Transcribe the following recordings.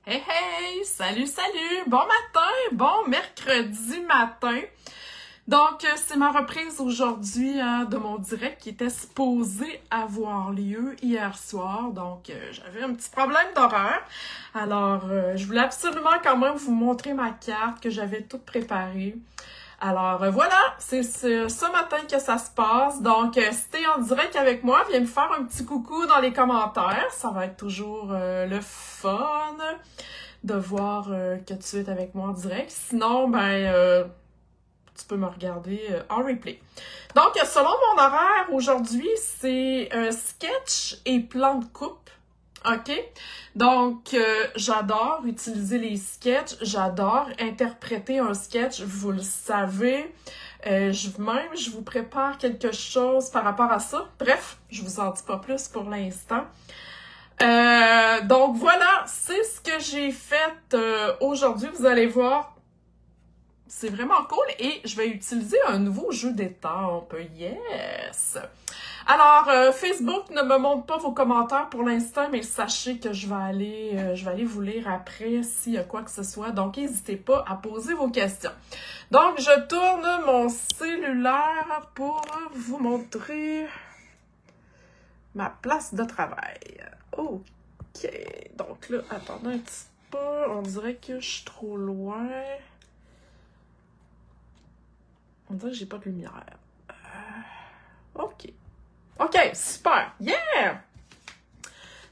Hey hey! Salut, salut! Bon matin! Bon mercredi matin! Donc, c'est ma reprise aujourd'hui de mon direct qui était supposé avoir lieu hier soir. Donc, j'avais un petit problème d'horaire. Alors, je voulais absolument quand même vous montrer ma carte que j'avais toute préparée. Alors voilà, c'est ce matin que ça se passe. Donc, si t'es en direct avec moi, viens me faire un petit coucou dans les commentaires. Ça va être toujours le fun de voir que tu es avec moi en direct. Sinon, tu peux me regarder en replay. Donc, selon mon horaire, aujourd'hui, c'est sketch et plan de coupe. OK? Donc, j'adore utiliser les sketchs. J'adore interpréter un sketch. Vous le savez. Je vous prépare quelque chose par rapport à ça. Bref, je vous en dis pas plus pour l'instant. Donc, voilà, c'est ce que j'ai fait aujourd'hui. Vous allez voir. C'est vraiment cool et je vais utiliser un nouveau jeu d'étampes. Yes! Alors, Facebook ne me montre pas vos commentaires pour l'instant, mais sachez que je vais aller vous lire après s'il y a quoi que ce soit. Donc, n'hésitez pas à poser vos questions. Donc, je tourne mon cellulaire pour vous montrer ma place de travail. OK. Donc là, attendez un petit peu. On dirait que je suis trop loin. On dirait que j'ai pas de lumière. OK. OK, super. Yeah!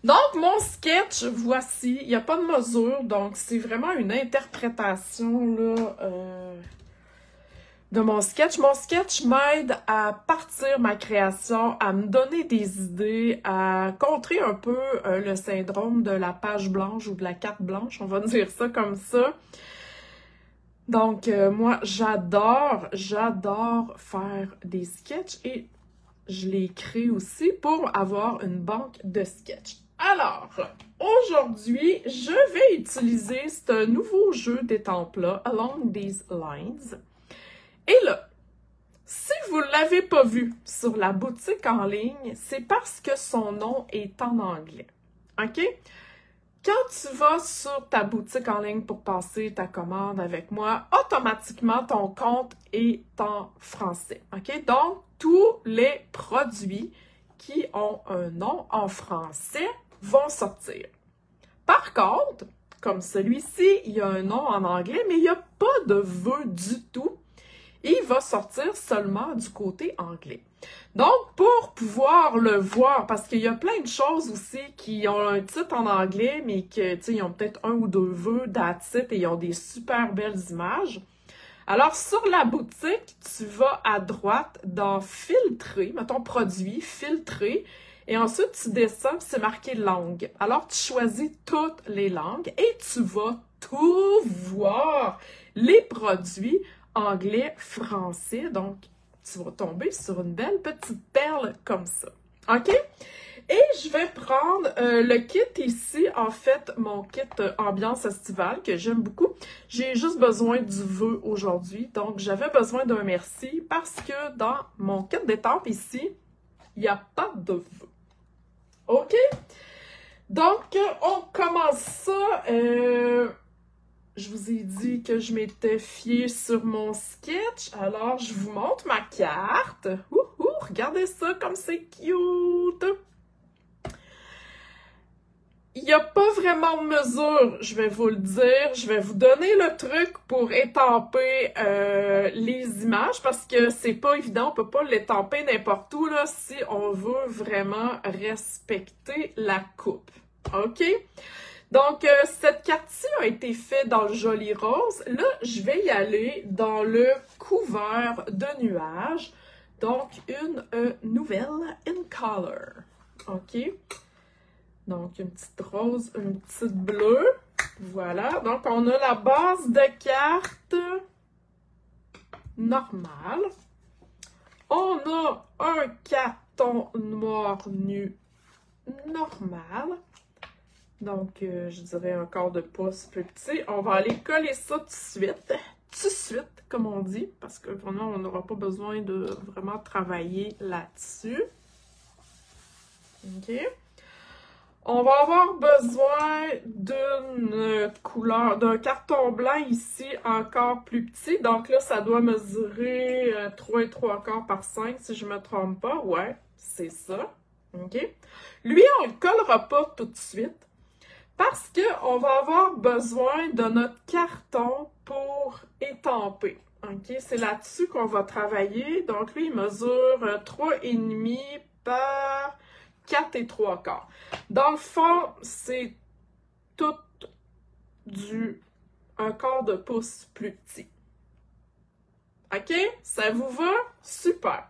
Donc, mon sketch, voici. Il n'y a pas de mesure, donc c'est vraiment une interprétation là, de mon sketch. Mon sketch m'aide à partir ma création, à me donner des idées, à contrer un peu le syndrome de la page blanche ou de la carte blanche, on va dire ça comme ça. Donc, moi, j'adore faire des sketchs et je les crée aussi pour avoir une banque de sketchs. Alors, aujourd'hui, je vais utiliser ce nouveau jeu d'étampes-là, Along These Lines. Et là, si vous ne l'avez pas vu sur la boutique en ligne, c'est parce que son nom est en anglais. OK? Quand tu vas sur ta boutique en ligne pour passer ta commande avec moi, automatiquement, ton compte est en français. OK? Donc, tous les produits qui ont un nom en français vont sortir. Par contre, comme celui-ci, il y a un nom en anglais, mais il n'y a pas de vœu du tout. Il va sortir seulement du côté anglais. Donc, pour pouvoir le voir, parce qu'il y a plein de choses aussi qui ont un titre en anglais, mais que, tu sais, ils ont peut-être un ou deux vœux, that's it, et ils ont des super belles images. Alors, sur la boutique, tu vas à droite dans Filtrer, mettons Produit, Filtrer, et ensuite tu descends, c'est marqué Langue. Alors, tu choisis toutes les langues et tu vas tout voir, les produits anglais, français, donc tu vas tomber sur une belle petite perle comme ça. OK? Et je vais prendre le kit ici, en fait, mon kit ambiance estivale que j'aime beaucoup. J'ai juste besoin du vœu aujourd'hui, donc j'avais besoin d'un merci parce que dans mon kit d'étampes ici, il n'y a pas de vœu. OK? Donc, on commence ça. Je vous ai dit que je m'étais fiée sur mon sketch. Alors, je vous montre ma carte. Regardez ça comme c'est cute! Il n'y a pas vraiment de mesure, je vais vous le dire. Je vais vous donner le truc pour étamper les images parce que c'est pas évident, on peut pas l'étamper n'importe où là, si on veut vraiment respecter la coupe. OK? Donc, cette carte-ci a été faite dans le joli rose. Là, je vais y aller dans le couvert de nuages. Donc, une nouvelle in color. OK? Donc, une petite rose, une petite bleue. Voilà. Donc, on a la base de carte normale. On a un carton noir nu normal. Donc, je dirais un quart de pouce plus petit. On va aller coller ça tout de suite, comme on dit, parce que vraiment, on n'aura pas besoin de vraiment travailler là-dessus. OK? On va avoir besoin d'une couleur, d'un carton blanc ici encore plus petit. Donc là, ça doit mesurer 3 et 3/4 par 5 si je me trompe pas. Ouais, c'est ça. OK? Lui, on le collera pas tout de suite parce qu'on va avoir besoin de notre carton pour étamper. OK? C'est là-dessus qu'on va travailler. Donc lui, il mesure 3,5 par 4 et 3/4. Dans le fond, c'est tout un quart de pouce plus petit. OK? Ça vous va? Super.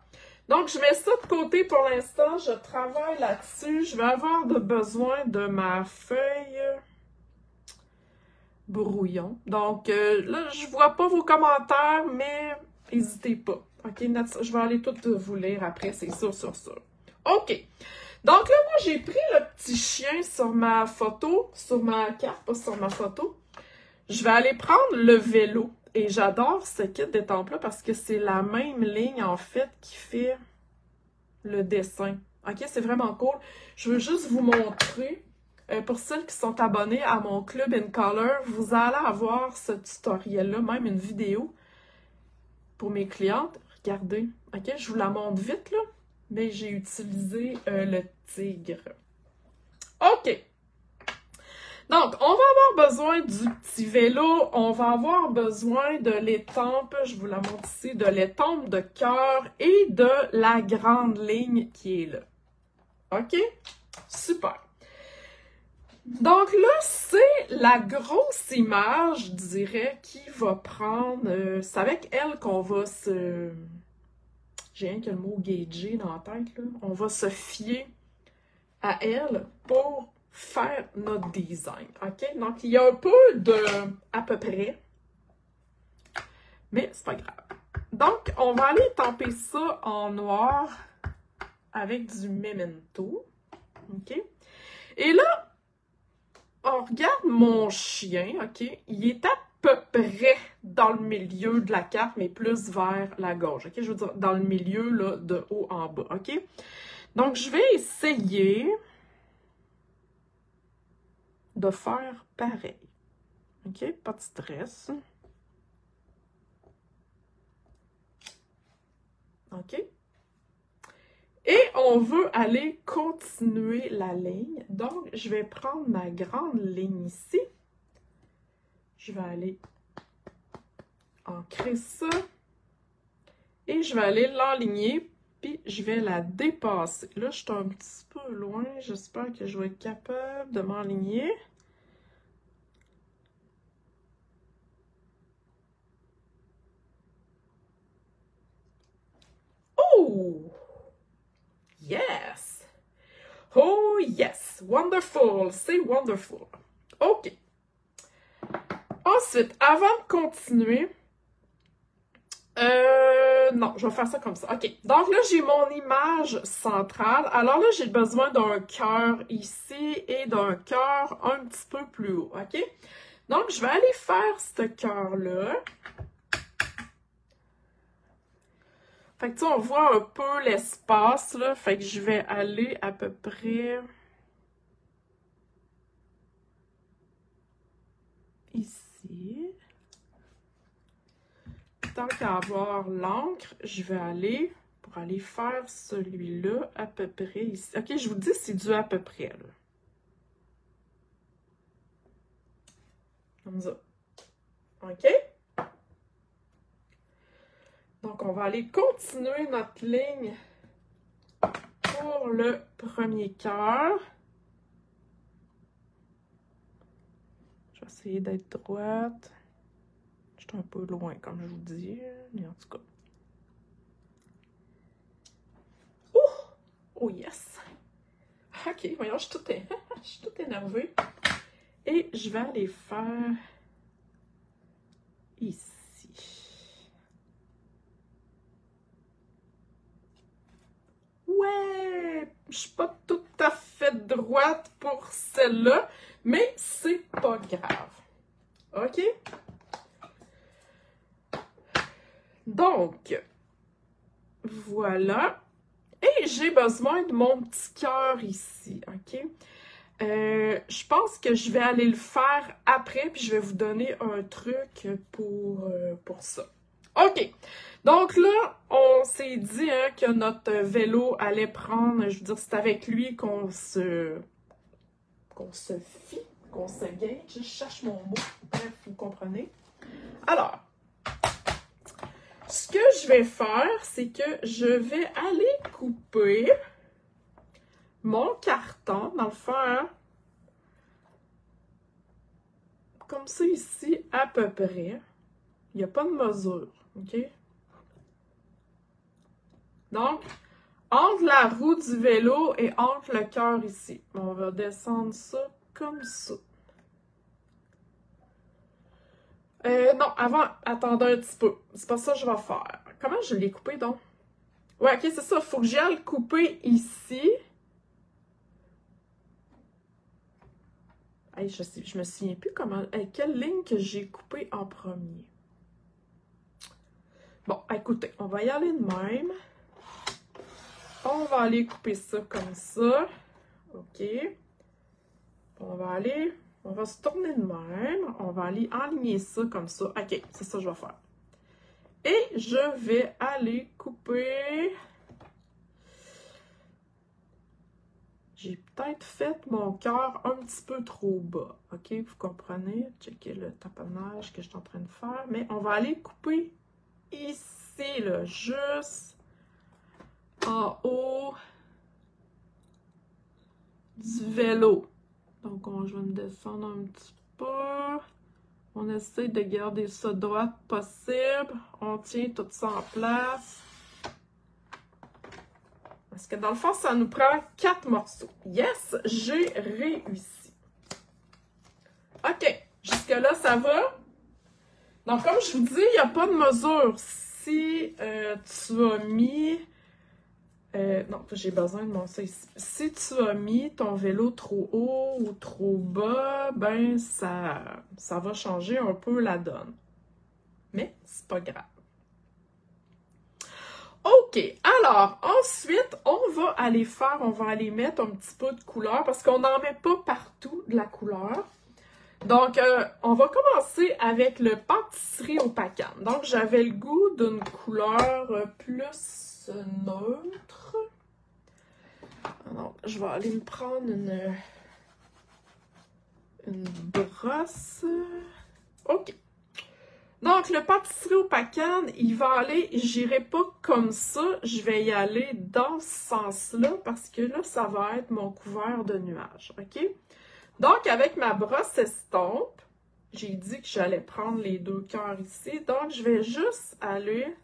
Donc, je mets ça de côté pour l'instant. Je travaille là-dessus. Je vais avoir besoin de ma feuille brouillon. Donc, là, je vois pas vos commentaires, mais n'hésitez pas. OK? Je vais aller tout vous lire après, c'est sûr, sûr, sûr. OK. Donc là, moi, j'ai pris le petit chien sur ma photo, sur ma carte, pas sur ma photo. Je vais aller prendre le vélo. Et j'adore ce kit d'étampe-là parce que c'est la même ligne, en fait, qui fait le dessin. OK? C'est vraiment cool. Je veux juste vous montrer. Pour celles qui sont abonnées à mon Club in Color, vous allez avoir ce tutoriel-là, même une vidéo pour mes clientes. Regardez. OK? Je vous la montre vite, là. Mais j'ai utilisé le tigre. OK. Donc, on va avoir besoin du petit vélo. On va avoir besoin de l'étampe, je vous la montre ici, de l'étampe de cœur et de la grande ligne qui est là. OK? Super. Donc là, c'est la grosse image, je dirais, qui va prendre... c'est avec elle qu'on va se... J'ai rien que le mot gager dans la tête, là. On va se fier à elle pour faire notre design, OK? Donc, il y a un peu de à peu près, mais c'est pas grave. Donc, on va aller étamper ça en noir avec du Memento, OK? Et là, on regarde mon chien, OK? Il est à peu près dans le milieu de la carte, mais plus vers la gauche, OK? Je veux dire, dans le milieu, là, de haut en bas, OK? Donc, je vais essayer de faire pareil, OK? Pas de stress. OK? Et on veut aller continuer la ligne. Donc, je vais prendre ma grande ligne ici. Je vais aller ancrer ça. Et je vais aller l'enligner, puis je vais la dépasser. Là, je suis un petit peu loin. J'espère que je vais être capable de m'enligner. Oh! Yes! Oh yes! Wonderful! C'est wonderful! OK. Ensuite, avant de continuer, non, je vais faire ça comme ça. OK. Donc là, j'ai mon image centrale. Alors là, j'ai besoin d'un cœur ici et d'un cœur un petit peu plus haut. OK? Donc, je vais aller faire ce cœur-là. Fait que tu sais, on voit un peu l'espace, là. Fait que je vais aller à peu près ici. Tant qu'à avoir l'encre, je vais aller pour aller faire celui-là à peu près ici. OK, je vous dis, c'est du à peu près, là. Comme ça. OK? Donc, on va aller continuer notre ligne pour le premier cœur. Je vais essayer d'être droite. Je suis un peu loin, comme je vous dis, mais en tout cas. Oh! Oh yes! OK, voyons, je suis toute énervée. Et je vais aller faire ici. Ouais! Je suis pas tout à fait droite pour celle-là, mais c'est pas grave. OK? Donc, voilà. Et j'ai besoin de mon petit cœur ici, OK? Je pense que je vais aller le faire après, puis je vais vous donner un truc pour ça. OK. Donc là, on s'est dit hein, que notre vélo allait prendre, je veux dire, c'est avec lui qu'on se fie, qu'on se gage. Je cherche mon mot. Bref, vous comprenez. Alors, ce que je vais faire, c'est que je vais aller couper mon carton, dans le fond, hein, comme ça ici, à peu près. Il n'y a pas de mesure, OK? Donc, entre la roue du vélo et entre le cœur ici. On va descendre ça comme ça. Non, avant, attendez un petit peu. C'est pas ça que je vais faire. Comment je l'ai coupé, donc? Ouais, OK, c'est ça. Il faut que j'aille le couper ici. Hey, je me souviens plus comment... quelle ligne que j'ai coupée en premier. Bon, écoutez, on va y aller de même. On va aller couper ça comme ça. OK. On va se tourner de même. On va aller aligner ça comme ça. OK, c'est ça que je vais faire. Et je vais aller couper... J'ai peut-être fait mon cœur un petit peu trop bas. OK, vous comprenez? Checkez le taponnage que je suis en train de faire. Mais on va aller couper ici, là, juste en haut du vélo. Donc, je vais me descendre un petit peu. On essaie de garder ça droit possible. On tient tout ça en place. Parce que dans le fond, ça nous prend 4 morceaux. Yes, j'ai réussi. OK, jusque-là, ça va? Donc, comme je vous dis, il n'y a pas de mesure. Si tu as mis... non, j'ai besoin de mon ça ici. Si tu as mis ton vélo trop haut ou trop bas, ben ça va changer un peu la donne. Mais c'est pas grave. OK, alors ensuite, on va aller mettre un petit peu de couleur parce qu'on n'en met pas partout de la couleur. Donc, on va commencer avec le pâtisserie au pacane. Donc, j'avais le goût d'une couleur plus neutre. Donc, je vais aller me prendre une brosse. OK. Donc, le pâtisserie au pacane, il va aller, j'irai pas comme ça, je vais y aller dans ce sens-là parce que là, ça va être mon couvert de nuages, OK? Donc, avec ma brosse estompe, j'ai dit que j'allais prendre les 2 cœurs ici, donc je vais juste aller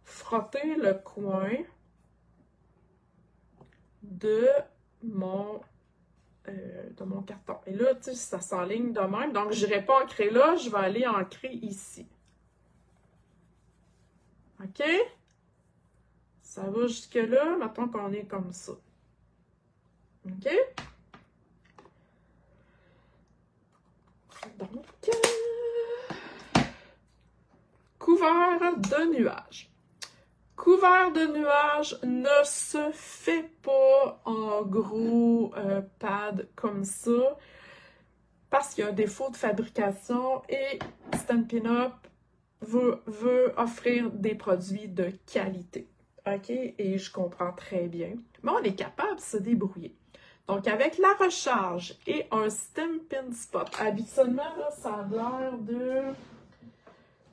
frotter le coin de mon carton. Et là, tu sais, ça s'enligne de même. Donc, je n'irai pas ancrer là, je vais aller ancrer ici. OK? Ça va jusque-là. Mettons qu'on est comme ça. OK? Donc, couvert de nuages. Couvert de nuages ne se fait pas en gros pad comme ça parce qu'il y a un défaut de fabrication et Stampin' Up veut offrir des produits de qualité. OK? Et je comprends très bien. Mais on est capable de se débrouiller. Donc, avec la recharge et un Stampin' Spot, habituellement, là, ça a l'air de...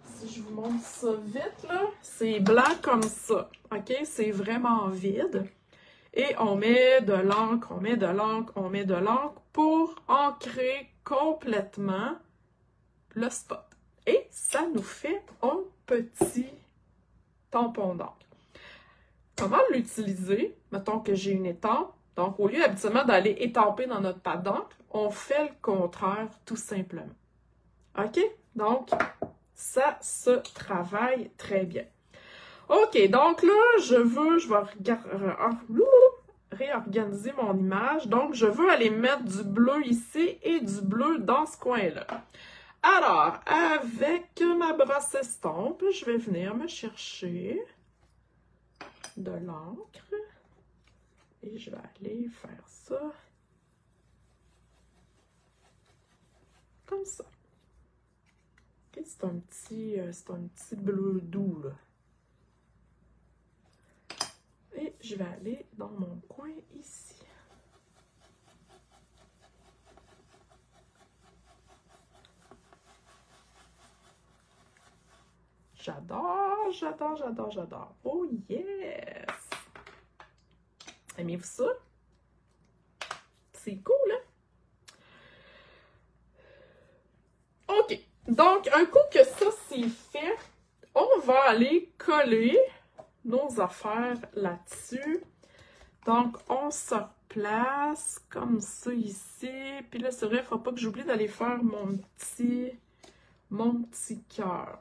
Si je vous montre ça vite, là, c'est blanc comme ça, OK? C'est vraiment vide. Et on met de l'encre, on met de l'encre, on met de l'encre pour ancrer complètement le spot. Et ça nous fait un petit tampon d'encre. Comment l'utiliser? Mettons que j'ai une étampe. Donc, au lieu habituellement d'aller étamper dans notre pâte d'encre, on fait le contraire tout simplement. OK? Donc... ça se travaille très bien. OK, donc là, je vais réorganiser mon image. Donc, je veux aller mettre du bleu ici et du bleu dans ce coin-là. Alors, avec ma brosse estompe, je vais venir me chercher de l'encre. Et je vais aller faire ça. Comme ça. Okay, c'est un petit bleu doux, là. Et je vais aller dans mon coin ici. J'adore, j'adore, j'adore, j'adore. Oh yes! Aimez-vous ça? C'est cool, hein? OK. Donc, un coup que ça c'est fait, on va aller coller nos affaires là-dessus. Donc, on se replace comme ça ici. Puis là, c'est vrai, il ne faut pas que j'oublie d'aller faire mon petit cœur.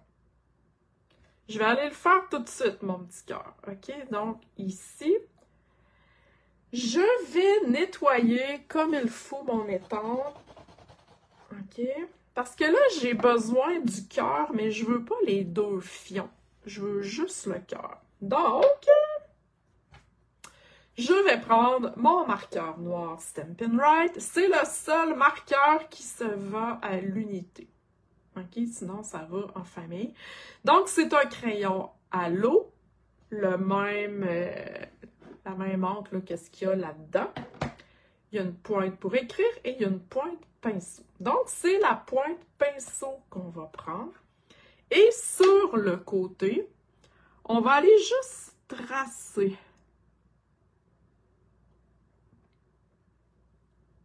Je vais aller le faire tout de suite, mon petit cœur. OK? Donc, ici, je vais nettoyer comme il faut mon étang. OK? Parce que là, j'ai besoin du cœur, mais je veux pas les deux fions. Je veux juste le cœur. Donc, je vais prendre mon marqueur noir Stampin' Right. C'est le seul marqueur qui se vend à l'unité. OK? Sinon, ça va en famille. Donc, c'est un crayon à l'eau. La même encre, qu'est-ce qu'il y a là-dedans. Il y a une pointe pour écrire et il y a une pointe pinceau. Donc, c'est la pointe pinceau qu'on va prendre. Et sur le côté, on va aller juste tracer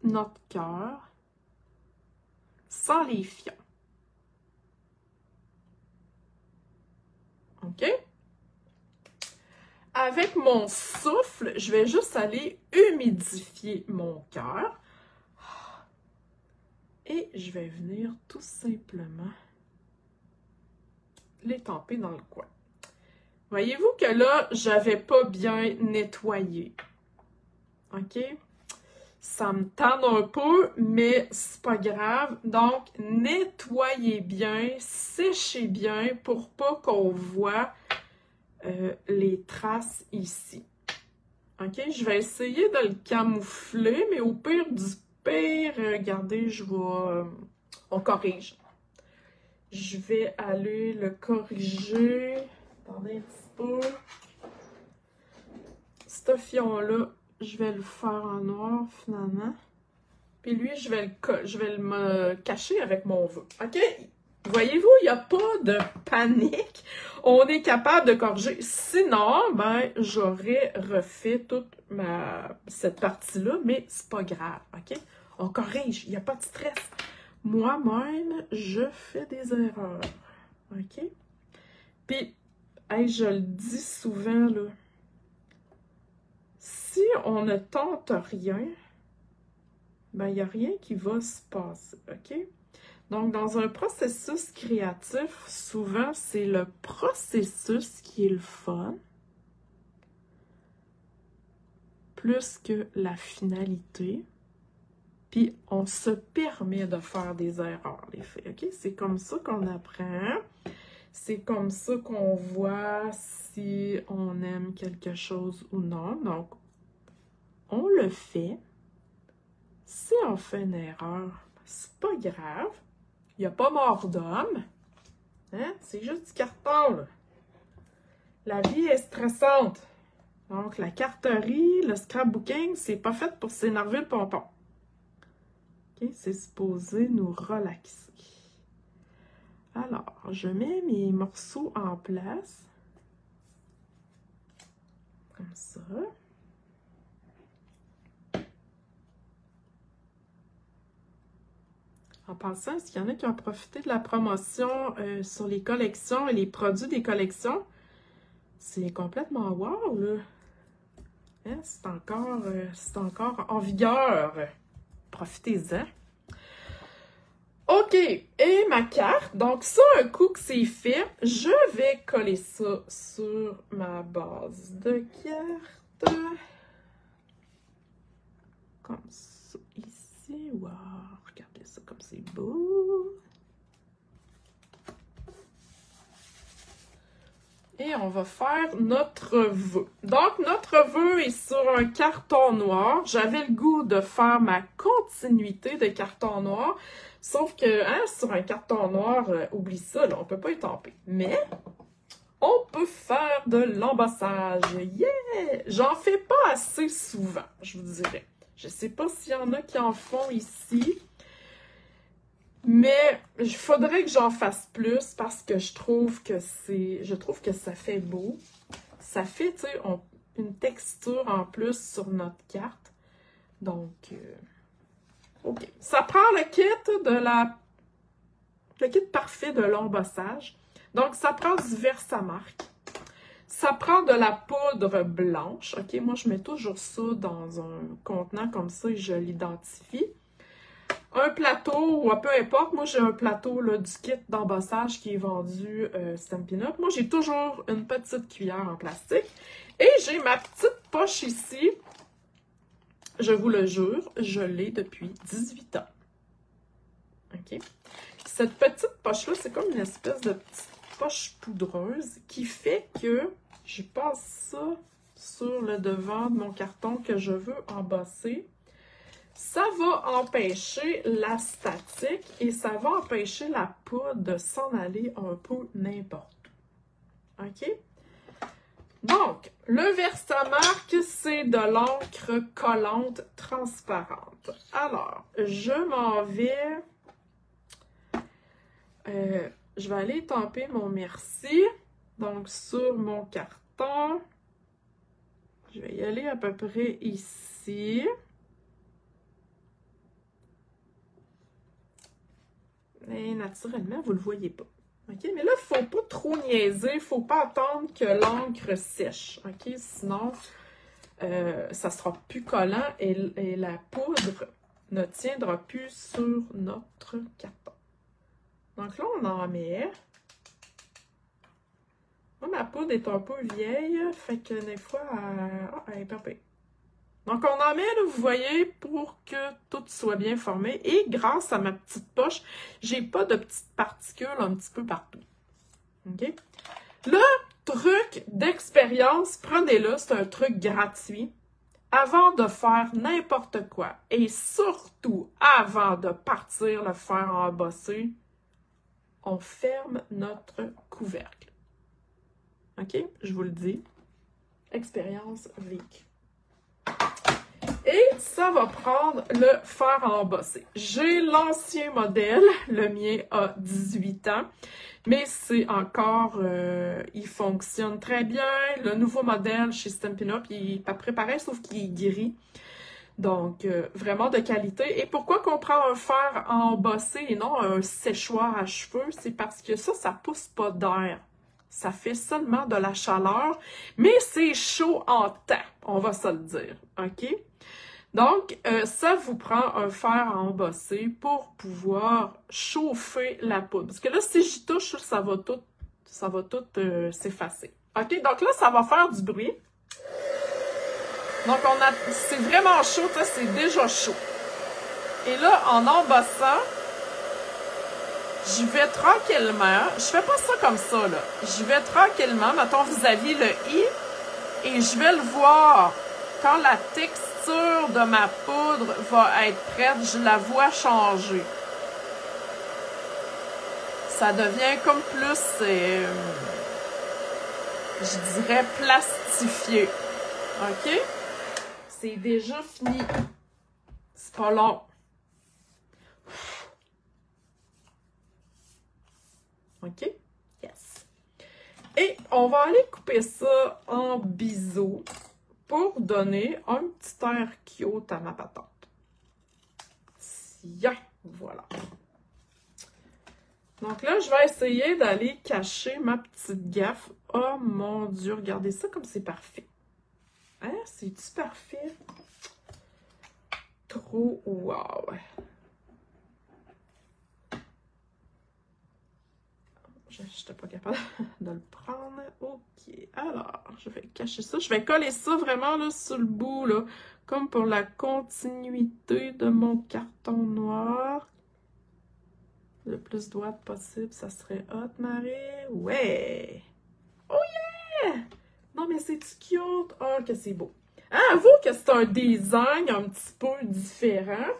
notre cœur sans les fions. OK? Avec mon souffle, je vais juste aller humidifier mon cœur. Et je vais venir tout simplement l'étamper dans le coin. Voyez-vous que là, j'avais pas bien nettoyé. OK? Ça me tente un peu, mais c'est pas grave. Donc, nettoyez bien, séchez bien pour pas qu'on voit les traces ici. OK? Je vais essayer de le camoufler, mais au pire du pire, regardez, on corrige. Je vais aller le corriger. Attendez un petit peu. Ce fion-là, je vais le faire en noir finalement. Puis lui, je vais me cacher avec mon vœu. OK? Voyez-vous, il n'y a pas de panique. On est capable de corriger. Sinon, ben, j'aurais refait toute cette partie-là, mais c'est pas grave. OK? On corrige. Il n'y a pas de stress. Moi-même, je fais des erreurs. OK? Puis, hey, je le dis souvent, là. Si on ne tente rien, ben, il n'y a rien qui va se passer. OK? Donc, dans un processus créatif, souvent, c'est le processus qui est le fun, plus que la finalité. Puis, on se permet de faire des erreurs, les filles. OK? C'est comme ça qu'on apprend. C'est comme ça qu'on voit si on aime quelque chose ou non. Donc, on le fait. Si on fait une erreur, c'est pas grave. Il n'y a pas mort d'homme. Hein? C'est juste du carton, là. La vie est stressante. Donc, la carterie, le scrapbooking, c'est pas fait pour s'énerver le pompon. OK? C'est supposé nous relaxer. Alors, je mets mes morceaux en place. Comme ça. En passant, est-ce qu'il y en a qui ont profité de la promotion sur les collections et les produits des collections? C'est complètement wow, là! Hein? C'est encore en vigueur. Profitez-en. OK, et ma carte. Donc, ça, un coup que c'est fait, je vais coller ça sur ma base de carte. Comme ça, ici. Wow! Regardez ça comme c'est beau. Et on va faire notre vœu. Donc, notre vœu est sur un carton noir. J'avais le goût de faire ma continuité de carton noir. Sauf que, hein, sur un carton noir, oublie ça, là, on peut pas étamper. Mais, on peut faire de l'embossage. Yeah! J'en fais pas assez souvent, je vous dirais. Je sais pas s'il y en a qui en font ici. Mais il faudrait que j'en fasse plus parce que je trouve que ça fait beau. Ça fait, tu sais, une texture en plus sur notre carte. Donc, OK. Ça prend le kit parfait de l'embossage. Donc, ça prend du Versamark. Ça prend de la poudre blanche. OK, moi, je mets toujours ça dans un contenant comme ça et je l'identifie. Un plateau, ou peu importe, moi j'ai un plateau là, du kit d'embossage qui est vendu Stampin' Up. Moi j'ai toujours une petite cuillère en plastique. Et j'ai ma petite poche ici. Je vous le jure, je l'ai depuis 18 ans. OK? Cette petite poche-là, c'est comme une espèce de petite poche poudreuse qui fait que je passe ça sur le devant de mon carton que je veux embosser. Ça va empêcher la statique et ça va empêcher la poudre de s'en aller un peu n'importe où. OK? Donc, le Versamark, c'est de l'encre collante transparente. Alors, je m'en vais... je vais aller étamper mon merci. Donc, sur mon carton, je vais y aller à peu près ici. Et naturellement, vous ne le voyez pas. OK? Mais là, il ne faut pas trop niaiser. Il ne faut pas attendre que l'encre sèche. OK? Sinon, ça ne sera plus collant et la poudre ne tiendra plus sur notre carton. Donc là, on en met. Moi, ma poudre est un peu vieille. Fait que des fois, elle est pas pire. Donc, on en met, là, vous voyez, pour que tout soit bien formé. Et grâce à ma petite poche, j'ai pas de petites particules un petit peu partout. OK? Le truc d'expérience, prenez-le, c'est un truc gratuit. Avant de faire n'importe quoi, et surtout avant de partir le faire embosser, on ferme notre couvercle. OK? Je vous le dis. Expérience vécue. Et ça va prendre le fer à embosser. J'ai l'ancien modèle, le mien a 18 ans, mais c'est encore, il fonctionne très bien. Le nouveau modèle chez Stampin' Up, il est pas préparé, sauf qu'il est gris. Donc, vraiment de qualité. Et pourquoi qu'on prend un fer à embosser et non un séchoir à cheveux? C'est parce que ça pousse pas d'air. Ça fait seulement de la chaleur, mais c'est chaud en temps, on va se le dire, OK? Donc, ça vous prend un fer à embosser pour pouvoir chauffer la poudre. Parce que là, si j'y touche, ça va tout s'effacer. OK? Donc là, ça va faire du bruit. Donc, c'est vraiment chaud, c'est déjà chaud. Et là, en embossant, je vais tranquillement, je fais pas ça comme ça, là. Je vais tranquillement, mettons vis-à-vis le i, et je vais le voir. Quand la texture de ma poudre va être prête, je la vois changer. Ça devient comme plus, je dirais, plastifié. OK? C'est déjà fini. C'est pas long. OK? Yes. Et on va aller couper ça en biseau pour donner un petit air cute à ma patente. Tiens, voilà. Donc là, je vais essayer d'aller cacher ma petite gaffe. Oh mon Dieu, regardez ça comme c'est parfait. Hein? C'est-tu parfait? Trop wow! Je n'étais pas capable de le prendre. OK. Alors, je vais cacher ça. Je vais coller ça vraiment là, sur le bout, là, comme pour la continuité de mon carton noir. Le plus droite possible, ça serait hot, Marie. Ouais! Oh yeah! mais c'est-tu cute? Ah, que c'est beau. Hein, avoue que c'est un design un petit peu différent.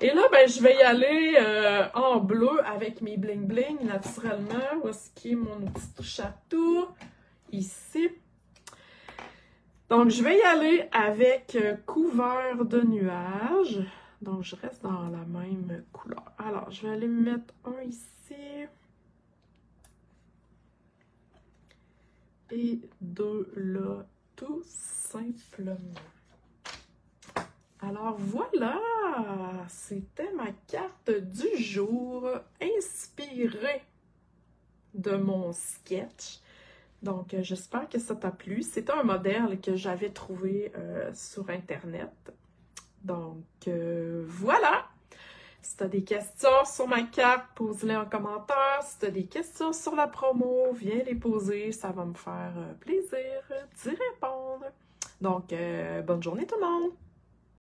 Et là, ben, je vais y aller en bleu avec mes bling-bling, naturellement. Où est-ce qu'il est mon petit chatou? Ici. Donc, je vais y aller avec couvert de nuages. Donc, je reste dans la même couleur. Alors, je vais aller me mettre un ici. Et deux là, tout simplement. Alors voilà, c'était ma carte du jour inspirée de mon sketch. Donc, j'espère que ça t'a plu. C'était un modèle que j'avais trouvé sur Internet. Donc, voilà! Si tu as des questions sur ma carte, pose-les en commentaire. Si tu as des questions sur la promo, viens les poser. Ça va me faire plaisir d'y répondre. Donc, bonne journée tout le monde!